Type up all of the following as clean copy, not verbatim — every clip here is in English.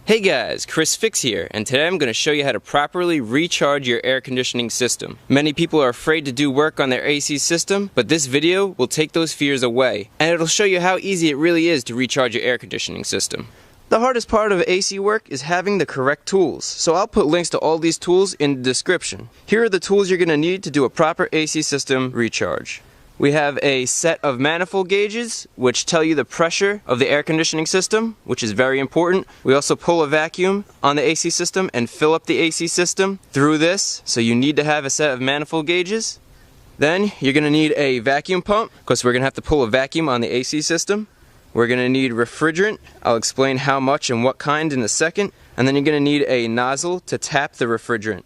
Hey guys, Chris Fix here, and today I'm going to show you how to properly recharge your air conditioning system. Many people are afraid to do work on their AC system, but this video will take those fears away, and it'll show you how easy it really is to recharge your air conditioning system. The hardest part of AC work is having the correct tools, so I'll put links to all these tools in the description. Here are the tools you're going to need to do a proper AC system recharge. We have a set of manifold gauges which tell you the pressure of the air conditioning system, which is very important. We also pull a vacuum on the AC system and fill up the AC system through this, so you need to have a set of manifold gauges. Then you're going to need a vacuum pump because we're going to have to pull a vacuum on the AC system. We're going to need refrigerant. I'll explain how much and what kind in a second. And then you're going to need a nozzle to tap the refrigerant.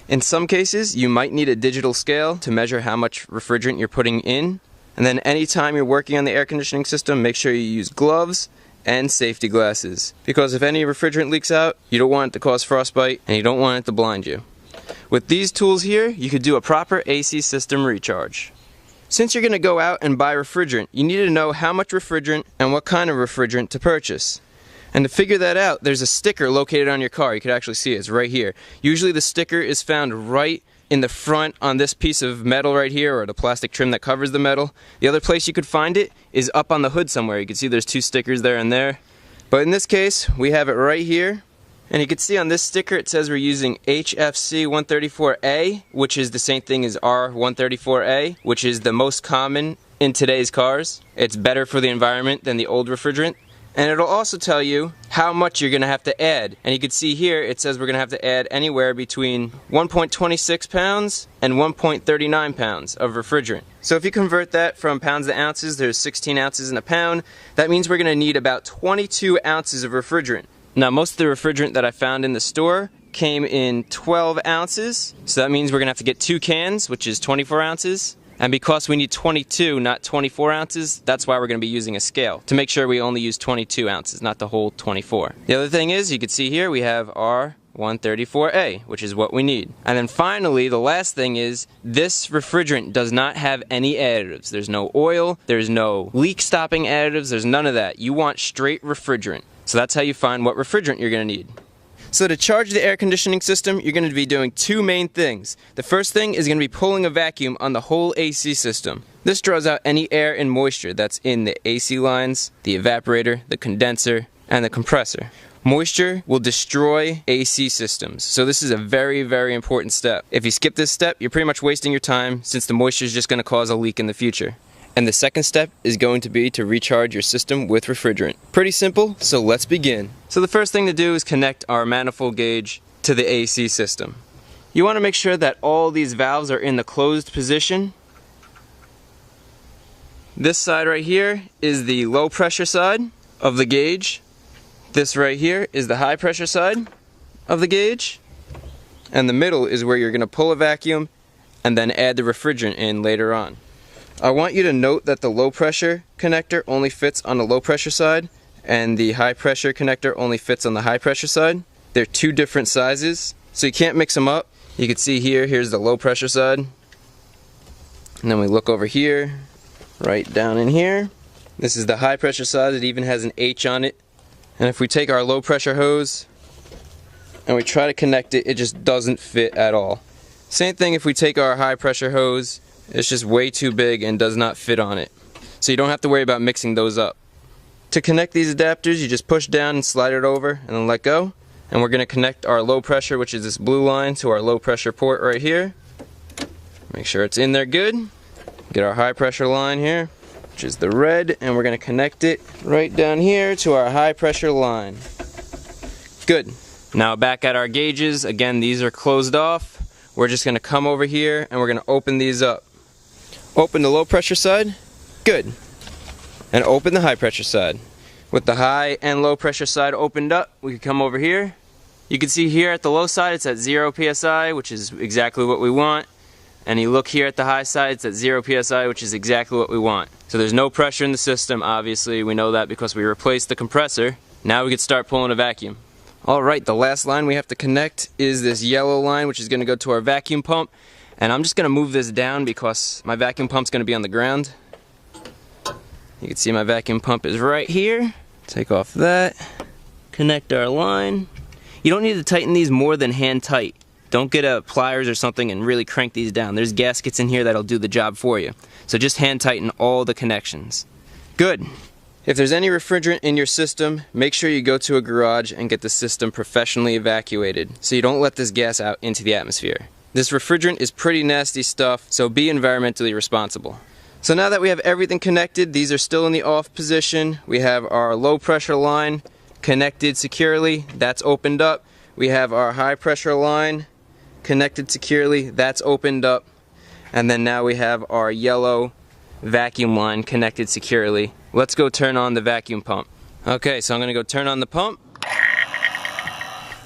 In some cases, you might need a digital scale to measure how much refrigerant you're putting in. And then anytime you're working on the air conditioning system, make sure you use gloves and safety glasses. Because if any refrigerant leaks out, you don't want it to cause frostbite and you don't want it to blind you. With these tools here, you could do a proper AC system recharge. Since you're going to go out and buy refrigerant, you need to know how much refrigerant and what kind of refrigerant to purchase. And to figure that out, there's a sticker located on your car. You can actually see it. It's right here. Usually the sticker is found right in the front on this piece of metal right here, or the plastic trim that covers the metal. The other place you could find it is up on the hood somewhere. You can see there's two stickers there and there. But in this case, we have it right here. And you can see on this sticker it says we're using HFC 134A, which is the same thing as R134A, which is the most common in today's cars. It's better for the environment than the old refrigerant. And it'll also tell you how much you're going to have to add. And you can see here it says we're going to have to add anywhere between 1.26 pounds and 1.39 pounds of refrigerant. So if you convert that from pounds to ounces, there's 16 ounces in a pound. That means we're going to need about 22 ounces of refrigerant. Now most of the refrigerant that I found in the store came in 12 ounces. So that means we're going to have to get 2 cans, which is 24 ounces. And because we need 22, not 24 ounces, that's why we're going to be using a scale, to make sure we only use 22 ounces, not the whole 24. The other thing is, you can see here, we have R134A, which is what we need. And then finally, the last thing is, this refrigerant does not have any additives. There's no oil, there's no leak-stopping additives, there's none of that. You want straight refrigerant. So that's how you find what refrigerant you're going to need. So to charge the air conditioning system, you're going to be doing 2 main things. The first thing is going to be pulling a vacuum on the whole AC system. This draws out any air and moisture that's in the AC lines, the evaporator, the condenser, and the compressor. Moisture will destroy AC systems, so this is a very, very important step. If you skip this step, you're pretty much wasting your time, since the moisture is just going to cause a leak in the future. And the second step is going to be to recharge your system with refrigerant. Pretty simple, so let's begin. So the first thing to do is connect our manifold gauge to the AC system. You want to make sure that all these valves are in the closed position. This side right here is the low pressure side of the gauge. This right here is the high pressure side of the gauge. And the middle is where you're going to pull a vacuum and then add the refrigerant in later on. I want you to note that the low pressure connector only fits on the low pressure side and the high pressure connector only fits on the high pressure side. They're 2 different sizes, so you can't mix them up. You can see here, here's the low pressure side. And then we look over here, right down in here. This is the high pressure side. It even has an H on it. And if we take our low pressure hose and we try to connect it, it just doesn't fit at all. Same thing if we take our high pressure hose. It's just way too big and does not fit on it. So you don't have to worry about mixing those up. To connect these adapters, you just push down and slide it over and then let go. And we're going to connect our low pressure, which is this blue line, to our low pressure port right here. Make sure it's in there good. Get our high pressure line here, which is the red, and we're going to connect it right down here to our high pressure line. Good. Now back at our gauges, again these are closed off. We're just going to come over here and we're going to open these up. Open the low pressure side, good, and open the high pressure side. With the high and low pressure side opened up, we can come over here. You can see here at the low side it's at 0 psi, which is exactly what we want. And you look here at the high side, it's at 0 psi, which is exactly what we want. So there's no pressure in the system, obviously. We know that because we replaced the compressor. Now we can start pulling a vacuum. Alright, the last line we have to connect is this yellow line, which is going to go to our vacuum pump. And I'm just going to move this down because my vacuum pump's going to be on the ground. You can see my vacuum pump is right here. Take off that. connect our line. You don't need to tighten these more than hand tight. Don't get a pliers or something and really crank these down. There's gaskets in here that'll do the job for you. So just hand tighten all the connections. Good. If there's any refrigerant in your system, make sure you go to a garage and get the system professionally evacuated so you don't let this gas out into the atmosphere. This refrigerant is pretty nasty stuff, so be environmentally responsible. So now that we have everything connected, these are still in the off position. We have our low pressure line connected securely, that's opened up. We have our high pressure line connected securely, that's opened up. And then now we have our yellow vacuum line connected securely. Let's go turn on the vacuum pump. Okay, so I'm gonna go turn on the pump.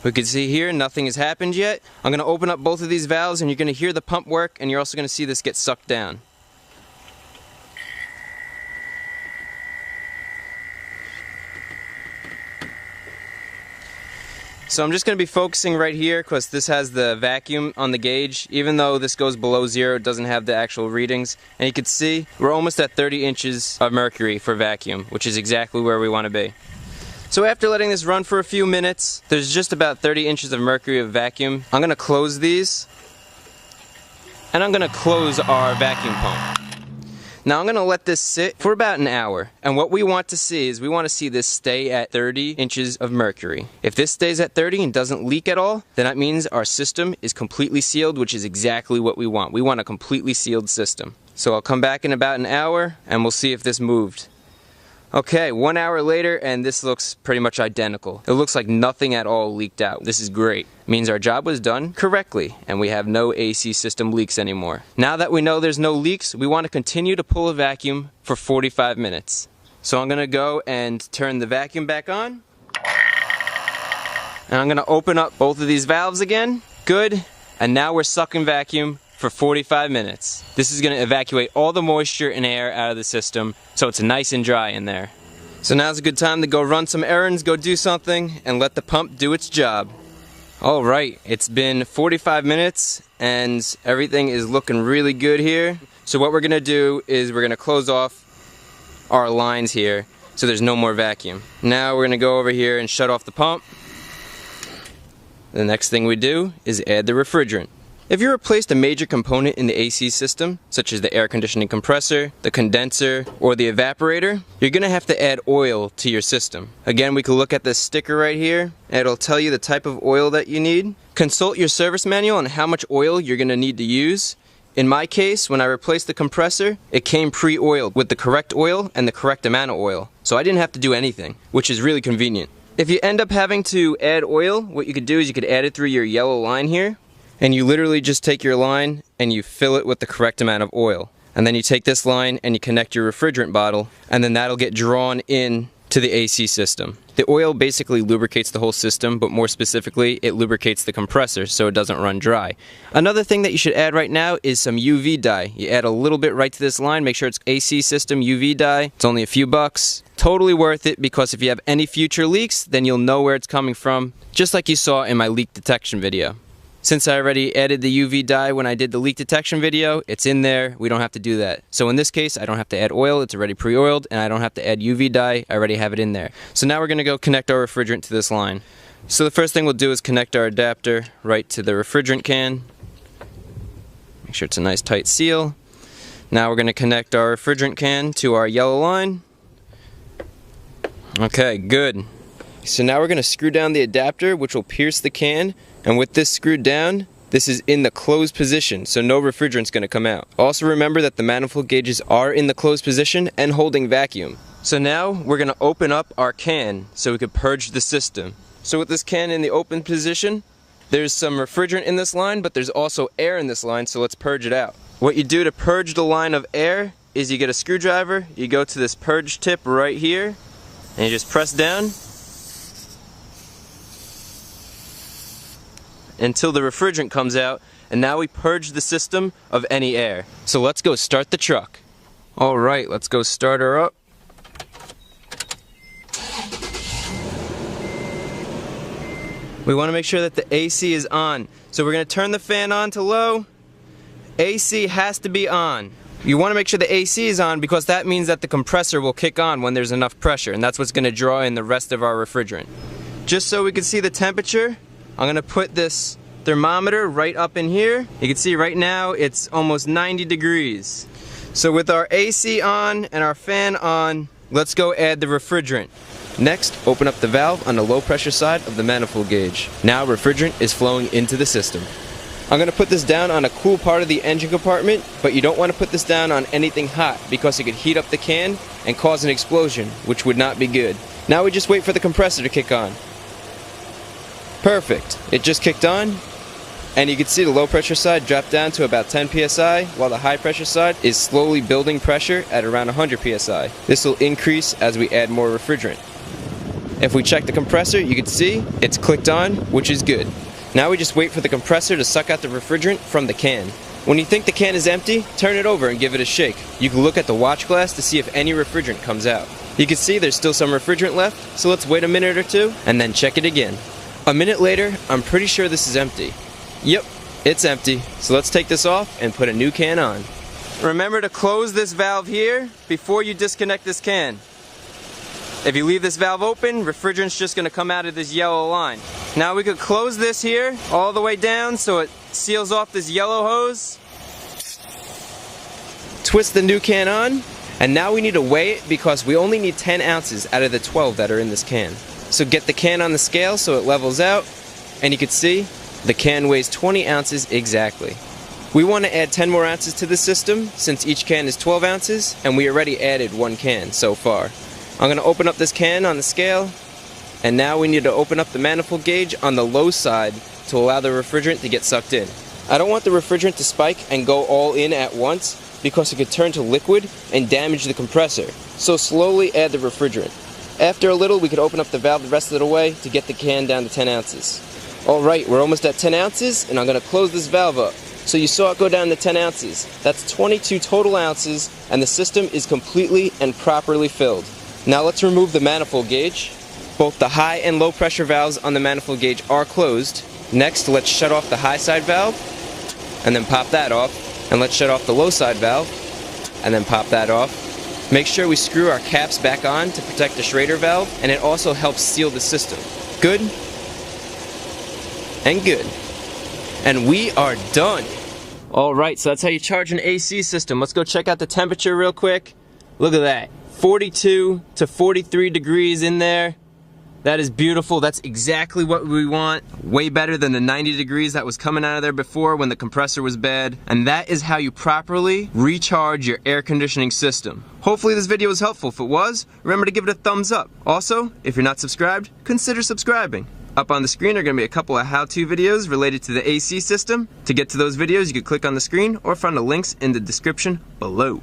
We can see here nothing has happened yet. I'm gonna open up both of these valves and you're gonna hear the pump work, and you're also gonna see this get sucked down. So I'm just going to be focusing right here because this has the vacuum on the gauge. Even though this goes below 0, it doesn't have the actual readings. And you can see we're almost at 30 inches of mercury for vacuum, which is exactly where we want to be. So after letting this run for a few minutes, there's just about 30 inches of mercury of vacuum. I'm going to close these, and I'm going to close our vacuum pump. Now I'm going to let this sit for about an hour, and what we want to see is we want to see this stay at 30 inches of mercury. If this stays at 30 and doesn't leak at all, then that means our system is completely sealed, which is exactly what we want. We want a completely sealed system. So I'll come back in about an hour and we'll see if this moved. Okay, 1 hour later, and this looks pretty much identical. It looks like nothing at all leaked out. This is great. It means our job was done correctly, and we have no AC system leaks anymore. Now that we know there's no leaks, we want to continue to pull a vacuum for 45 minutes. So I'm going to go and turn the vacuum back on. And I'm going to open up both of these valves again. Good. And now we're sucking vacuum for 45 minutes. This is going to evacuate all the moisture and air out of the system, so it's nice and dry in there. So now's a good time to go run some errands, go do something, and let the pump do its job. Alright, it's been 45 minutes and everything is looking really good here. So what we're going to do is we're going to close off our lines here so there's no more vacuum. Now we're going to go over here and shut off the pump. The next thing we do is add the refrigerant. If you replaced a major component in the AC system, such as the air conditioning compressor, the condenser, or the evaporator, you're going to have to add oil to your system. Again, we can look at this sticker right here, and it'll tell you the type of oil that you need. Consult your service manual on how much oil you're going to need to use. In my case, when I replaced the compressor, it came pre-oiled with the correct oil and the correct amount of oil, so I didn't have to do anything, which is really convenient. If you end up having to add oil, what you could do is you could add it through your yellow line here. And you literally just take your line and you fill it with the correct amount of oil. And then you take this line and you connect your refrigerant bottle, and then that'll get drawn in to the AC system. The oil basically lubricates the whole system, but more specifically, it lubricates the compressor so it doesn't run dry. Another thing that you should add right now is some UV dye. You add a little bit right to this line, make sure it's AC system UV dye. It's only a few bucks. Totally worth it, because if you have any future leaks, then you'll know where it's coming from, just like you saw in my leak detection video. Since I already added the UV dye when I did the leak detection video, it's in there, we don't have to do that. So in this case, I don't have to add oil, it's already pre-oiled, and I don't have to add UV dye, I already have it in there. So now we're going to go connect our refrigerant to this line. So the first thing we'll do is connect our adapter right to the refrigerant can. Make sure it's a nice tight seal. Now we're going to connect our refrigerant can to our yellow line. Okay, good. So now we're going to screw down the adapter, which will pierce the can, and with this screwed down, this is in the closed position, so no refrigerant's going to come out. Also remember that the manifold gauges are in the closed position and holding vacuum. So now we're going to open up our can so we can purge the system. So with this can in the open position, there's some refrigerant in this line, but there's also air in this line, so let's purge it out. What you do to purge the line of air is you get a screwdriver, you go to this purge tip right here, and you just press down until the refrigerant comes out, and now we purge the system of any air. So let's go start the truck. Alright, let's go start her up. We want to make sure that the AC is on. So we're going to turn the fan on to low. AC has to be on. You want to make sure the AC is on because that means that the compressor will kick on when there's enough pressure, and that's what's going to draw in the rest of our refrigerant. Just so we can see the temperature, I'm gonna put this thermometer right up in here. You can see right now it's almost 90 degrees. So with our AC on and our fan on, let's go add the refrigerant. Next, open up the valve on the low pressure side of the manifold gauge. Now refrigerant is flowing into the system. I'm going to put this down on a cool part of the engine compartment, but you don't want to put this down on anything hot because it could heat up the can and cause an explosion, which would not be good. Now we just wait for the compressor to kick on. Perfect. It just kicked on, and you can see the low pressure side drop down to about 10 psi, while the high pressure side is slowly building pressure at around 100 psi. This will increase as we add more refrigerant. If we check the compressor, you can see it's clicked on, which is good. Now we just wait for the compressor to suck out the refrigerant from the can. When you think the can is empty, turn it over and give it a shake. You can look at the watch glass to see if any refrigerant comes out. You can see there's still some refrigerant left, so let's wait a minute or two and then check it again. A minute later, I'm pretty sure this is empty. Yep, it's empty. So let's take this off and put a new can on. Remember to close this valve here before you disconnect this can. If you leave this valve open, refrigerant's just going to come out of this yellow line. Now we could close this here all the way down so it seals off this yellow hose. Twist the new can on, and now we need to weigh it because we only need 10 ounces out of the 12 that are in this can. So get the can on the scale so it levels out, and you can see the can weighs 20 ounces exactly. We want to add 10 more ounces to the system since each can is 12 ounces, and we already added one can so far. I'm going to open up this can on the scale, and now we need to open up the manifold gauge on the low side to allow the refrigerant to get sucked in. I don't want the refrigerant to spike and go all in at once because it could turn to liquid and damage the compressor, so slowly add the refrigerant. After a little, we could open up the valve the rest of the way to get the can down to 10 ounces. Alright, we're almost at 10 ounces, and I'm going to close this valve up. So you saw it go down to 10 ounces. That's 22 total ounces, and the system is completely and properly filled. Now let's remove the manifold gauge. Both the high and low pressure valves on the manifold gauge are closed. Next, let's shut off the high side valve, and then pop that off. And let's shut off the low side valve, and then pop that off. Make sure we screw our caps back on to protect the Schrader valve, and it also helps seal the system. Good. And good. And we are done. Alright, so that's how you charge an AC system. Let's go check out the temperature real quick. Look at that. 42 to 43 degrees in there. That is beautiful. That's exactly what we want. Way better than the 90 degrees that was coming out of there before when the compressor was bad. And that is how you properly recharge your air conditioning system. Hopefully this video was helpful. If it was, remember to give it a thumbs up. Also, if you're not subscribed, consider subscribing. Up on the screen are going to be a couple of how-to videos related to the AC system. To get to those videos, you can click on the screen or find the links in the description below.